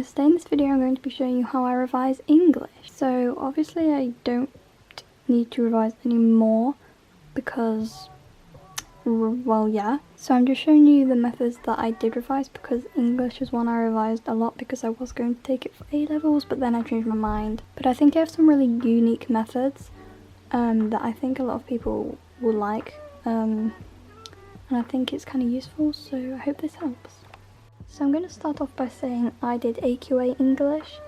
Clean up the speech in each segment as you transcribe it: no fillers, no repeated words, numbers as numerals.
guys, today in this video I'm going to be showing you how I revise English. So obviously I don't need to revise anymore because, well, yeah. So I'm just showing you the methods that I did revise because English is one I revised a lot because I was going to take it for A-levels, but then I changed my mind. But I think I have some really unique methods that I think a lot of people will like, and I think it's kind of useful, so I hope this helps. So I'm going to start off by saying I did AQA English,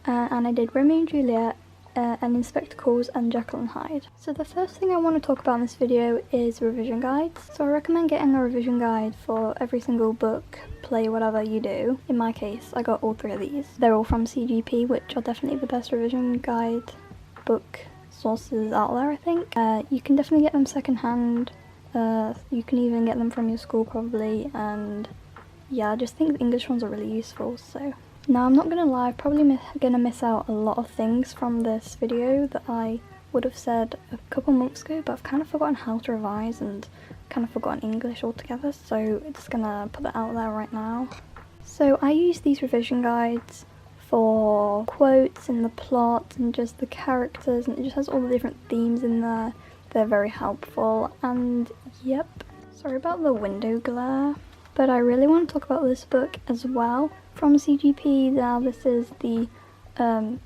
and I did Romeo and Juliet, and Inspector Calls and Jekyll and Hyde. So the first thing I want to talk about in this video is revision guides. So I recommend getting a revision guide for every single book, play, whatever you do. In my case, I got all three of these. They're all from CGP, which are definitely the best revision guide book sources out there, I think. You can definitely get them secondhand. You can even get them from your school probably, and yeah, I just think the English ones are really useful. So now I'm not gonna lie, I'm probably gonna miss out a lot of things from this video that I would have said a couple months ago, but I've kind of forgotten how to revise and kind of forgotten English altogether, so I'm just gonna put that out there right now. So I use these revision guides for quotes and the plot and just the characters, and it just has all the different themes in there. They're very helpful, and yep, sorry about the window glare. But I really want to talk about this book as well from CGP. Now this is the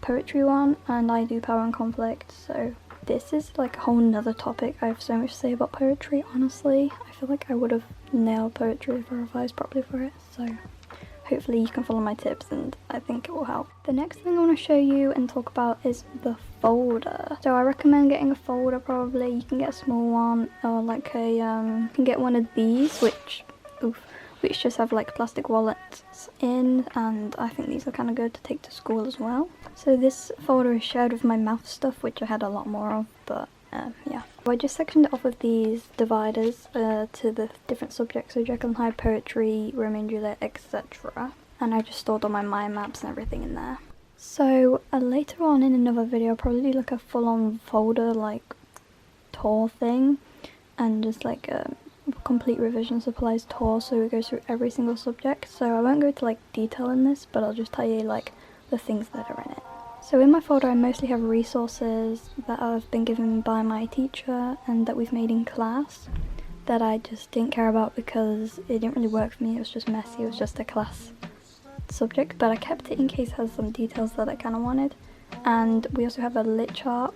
poetry one, and I do Power and Conflict, so this is like a whole nother topic. I have so much to say about poetry, honestly. I feel like I would have nailed poetry if I revised properly for it, so hopefully you can follow my tips and I think it will help. The next thing I want to show you and talk about is the folder. So I recommend getting a folder probably. You can get a small one, or like a, you can get one of these, which just have like plastic wallets in, and I think these are kind of good to take to school as well. So this folder is shared with my math stuff, which I had a lot more of, but yeah. I just sectioned it off with these dividers to the different subjects, so Jekyll and Hyde, poetry, Romeo and Juliet, etc. And I just stored all my mind maps and everything in there. So later on in another video I'll probably do like a full-on folder like tour thing, and just like a complete revision supplies tour, so it goes through every single subject. So I won't go into like detail in this, but I'll just tell you like the things that are in it. So in my folder I mostly have resources that have been given by my teacher and that we've made in class that I just didn't care about because it didn't really work for me. It was just messy, it was just a class subject, but I kept it in case it has some details that I kind of wanted. And we also have a lit chart,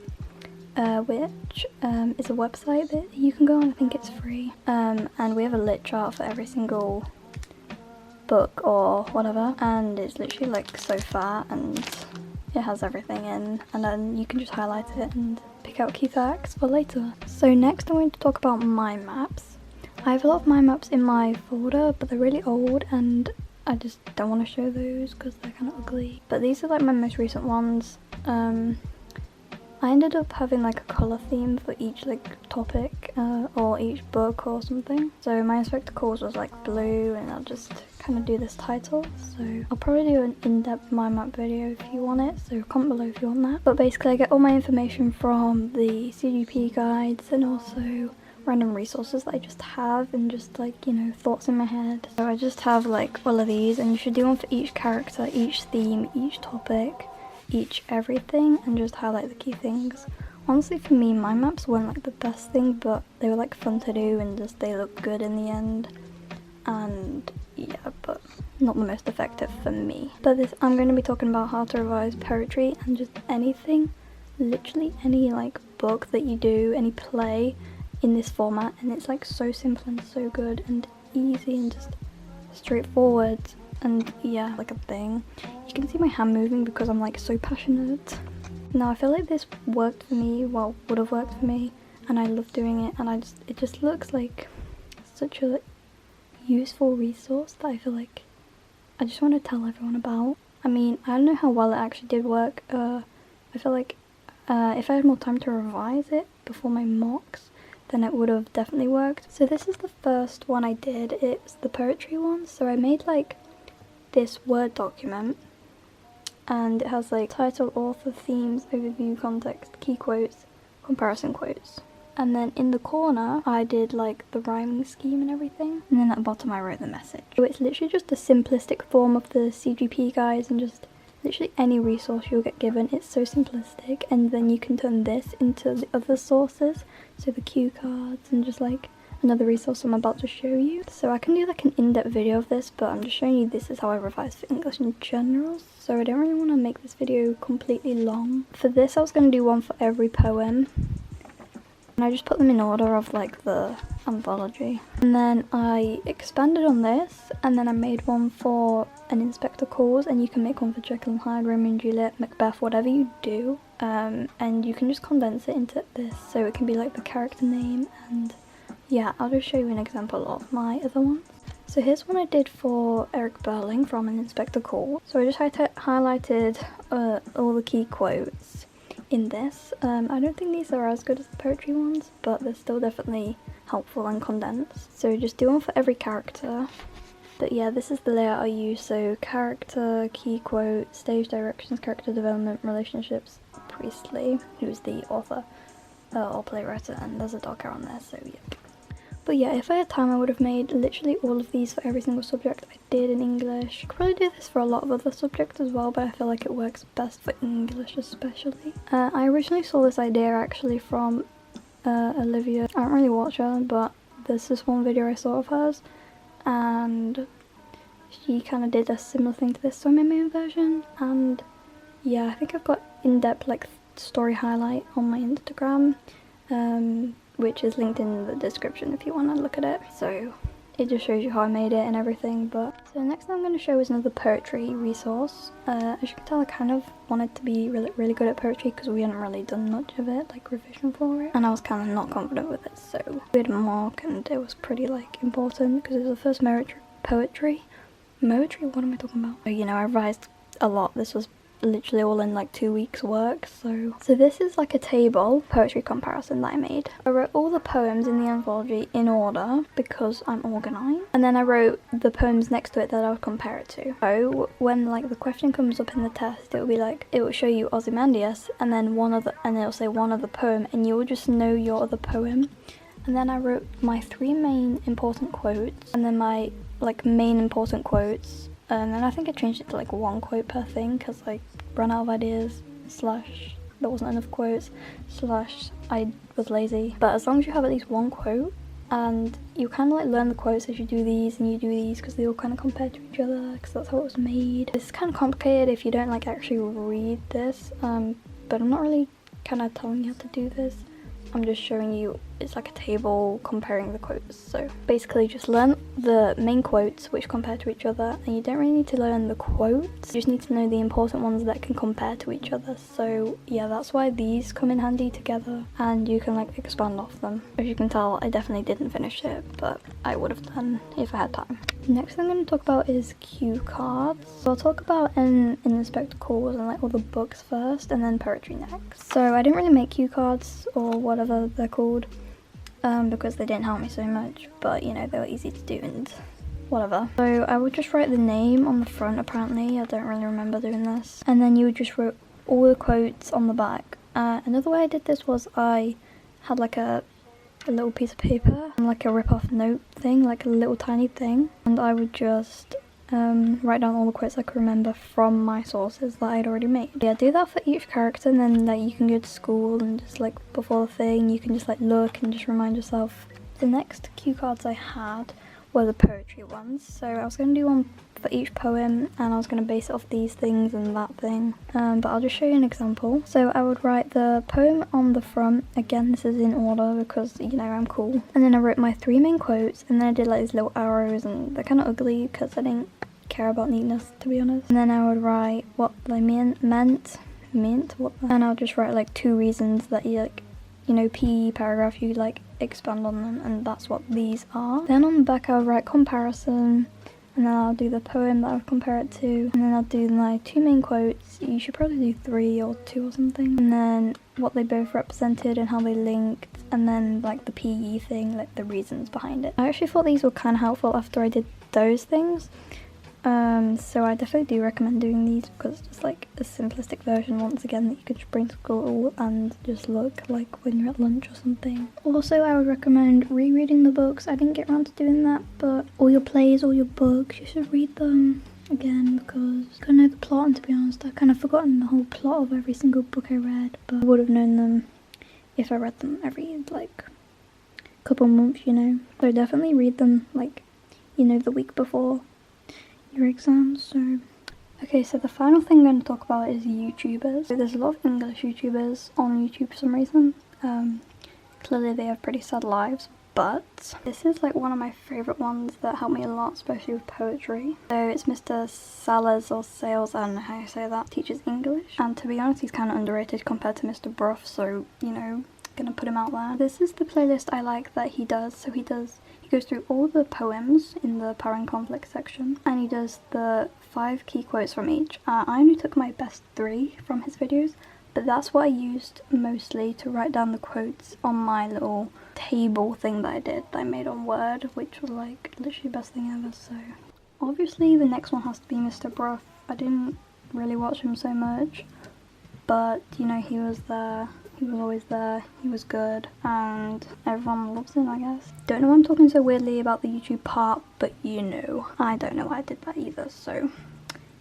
which is a website that you can go on, I think it's free, and we have a lit chart for every single book or whatever, and it's literally like so fat and it has everything in, and then you can just highlight it and pick out key facts for later. So next I'm going to talk about mind maps. I have a lot of mind maps in my folder, but they're really old and I just don't want to show those because they're kind of ugly. But these are like my most recent ones. I ended up having like a colour theme for each like topic or each book or something. So my Inspector Calls was like blue, and I'll just kind of do this title. So I'll probably do an in-depth mind map video if you want it, so comment below if you want that. But basically I get all my information from the CGP guides and also random resources that I just have, and just like, you know, thoughts in my head. So I just have like all of these, and you should do one for each character, each theme, each topic, each everything, and just highlight the key things. Honestly, for me, mind maps weren't like the best thing, but they were like fun to do and just they look good in the end. And yeah, but not the most effective for me. But this, I'm going to be talking about how to revise poetry and just anything, literally any like book that you do, any play in this format, and it's like so simple and so good and easy and just straightforward. And yeah, like a thing. You can see my hand moving because I'm like so passionate. Now I feel like this worked for me, well, would have worked for me, and I love doing it, and it just looks like such a useful resource that I feel like I just want to tell everyone about. I mean, I don't know how well it actually did work. I feel like if I had more time to revise it before my mocks, then it would have definitely worked. So this is the first one I did. It's the poetry one. So I made like this Word document, and it has like title, author, themes, overview, context, key quotes, comparison quotes. and then in the corner I did like the rhyming scheme and everything, and then at the bottom I wrote the message. So it's literally just a simplistic form of the CGP guys, and just literally any resource you'll get given. It's so simplistic, and then you can turn this into the other sources, so the cue cards and just like another resource I'm about to show you. So I can do like an in-depth video of this, but I'm just showing you this is how I revise for English in general, so I don't really want to make this video completely long. For this I was going to do one for every poem, and I just put them in order of like the anthology. And then I expanded on this, and then I made one for an Inspector Calls, and you can make one for Jekyll and Hyde, Romeo and Juliet, Macbeth, whatever you do. And you can just condense it into this, so it can be like the character name. And yeah, I'll just show you an example of my other ones. So here's one I did for Eric Burling from an Inspector Call. So I just highlighted all the key quotes in this. I don't think these are as good as the poetry ones, but they're still definitely helpful and condensed. So just do one for every character. But yeah, this is the layout I use. So character, key quote, stage directions, character development, relationships, Priestley, who's the author or playwright, and there's a dog hair on there, so yeah. But yeah, if I had time I would have made literally all of these for every single subject I did in English. I could probably do this for a lot of other subjects as well, but I feel like it works best for English especially. I originally saw this idea actually from Olivia. I don't really watch her, but there's this one video I saw of hers, and she kind of did a similar thing to this, so I made my own version. And yeah, I think I've got in-depth like story highlight on my Instagram, which is linked in the description if you want to look at it. So it just shows you how I made it and everything. But so next thing I'm going to show is another poetry resource. As you can tell, I kind of wanted to be really good at poetry because we hadn't really done much of it, like revision for it, and I was kind of not confident with it, so we had a mock and it was pretty like important because it was the first poetry, what am I talking about? So, you know, I revised a lot. This was literally all in like 2 weeks work. So this is like a table poetry comparison that I made. I wrote all the poems in the anthology in order because I'm organized, and then I wrote the poems next to it that I would compare it to. So when like the question comes up in the test, it will be like, it will show you Ozymandias and then and it'll say one other poem, and you will just know your other poem. And then I wrote my 3 main important quotes, and then my like main important quotes. And then I think I changed it to like 1 quote per thing because I ran out of ideas, / there wasn't enough quotes, / I was lazy. But as long as you have at least 1 quote, and you kind of like learn the quotes as you do these and you do these, because they all kind of compare to each other because that's how it was made. It's kind of complicated if you don't like actually read this, but I'm not really kind of telling you how to do this. I'm just showing you, it's like a table comparing the quotes. So basically just learn the main quotes which compare to each other, and you don't really need to learn the quotes, you just need to know the important ones that can compare to each other. So yeah, that's why these come in handy together, and you can like expand off them. As you can tell, I definitely didn't finish it, but I would have done if I had time. Next thing I'm going to talk about is cue cards. So I'll talk about in the spectacles and like all the books first, and then poetry next. So I didn't really make cue cards or whatever they're called, because they didn't help me so much, but you know, they were easy to do and whatever. So I would just write the name on the front apparently, I don't really remember doing this, and then you would just write all the quotes on the back. Another way I did this was I had like a little piece of paper and like a rip-off note thing, like a little tiny thing, and I would just write down all the quotes I could remember from my sources that I'd already made. Yeah, do that for each character, and then like you can go to school and just like before the thing you can just like look and just remind yourself. The next cue cards I had were the poetry ones, so I was going to do one for each poem and I was going to base it off these things and that thing, but I'll just show you an example. So I would write the poem on the front, again this is in order because you know I'm cool, and then I wrote my 3 main quotes, and then I did like these little arrows, and they're kind of ugly because I didn't care about neatness, to be honest. And then I would write what they meant, and I'll just write like 2 reasons that you like, you know, PE paragraph, you like expand on them, and that's what these are. Then on the back I'll write comparison, and then I'll do the poem that I would compare it to, and then I'll do my 2 main quotes. You should probably do 3 or 2 or something, and then what they both represented and how they linked, and then like the PE thing, like the reasons behind it. I actually thought these were kind of helpful after I did those things, So I definitely do recommend doing these because it's just like a simplistic version once again that you could just bring to school and just look like when you're at lunch or something. Also, I would recommend rereading the books. I didn't get around to doing that, but all your plays, all your books, you should read them again because I kind of know the plot, and to be honest, I've kind of forgotten the whole plot of every single book I read, but I would have known them if I read them every like couple months, you know. So definitely read them like, you know, the week before your exams. So okay, so the final thing I'm going to talk about is YouTubers. So there's a lot of English YouTubers on YouTube for some reason. Clearly they have pretty sad lives, but this is like one of my favourite ones that helped me a lot, especially with poetry. So it's Mr. Salaz or Sales, I don't know how you say that, teaches English. And to be honest, he's kind of underrated compared to Mr. Broth, so, you know, gonna put him out there. This is the playlist I like that he does. So he goes through all the poems in the power and conflict section, and he does the 5 key quotes from each. I only took my best 3 from his videos, but that's what I used mostly to write down the quotes on my little table thing that I made on Word, which was like literally the best thing ever. So obviously the next one has to be Mr. Broth. I didn't really watch him so much, but you know, he was there. He was always there, he was good, and everyone loves him, I guess. Don't know why I'm talking so weirdly about the YouTube part, but you know, I don't know why I did that either. So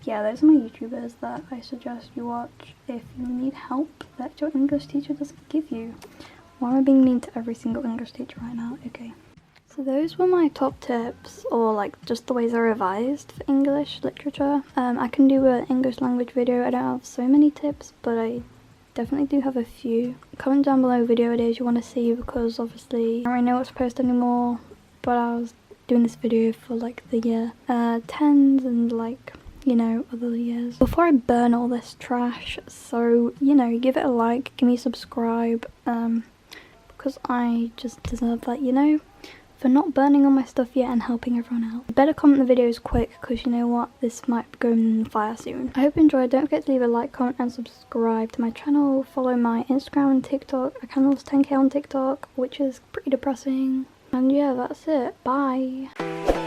yeah, those are my YouTubers that I suggest you watch if you need help that your English teacher doesn't give you. Why am I being mean to every single English teacher right now? Okay. So those were my top tips, or like just the ways I revised for English literature. I can do an English language video. I don't have so many tips, but I definitely do have a few. Comment down below video ideas you want to see, because obviously I don't really know what to post anymore, but I was doing this video for like the year 10s and like, you know, other years. Before I burn all this trash, so you know, give it a like, give me a subscribe, because I just deserve that, you know, for not burning all my stuff yet and helping everyone out. You better comment the videos quick, because you know what, this might go in the fire soon. I hope you enjoyed. Don't forget to leave a like, comment and subscribe to my channel. Follow my Instagram and TikTok. I kind of lost 10k on TikTok, which is pretty depressing. And yeah, that's it. Bye.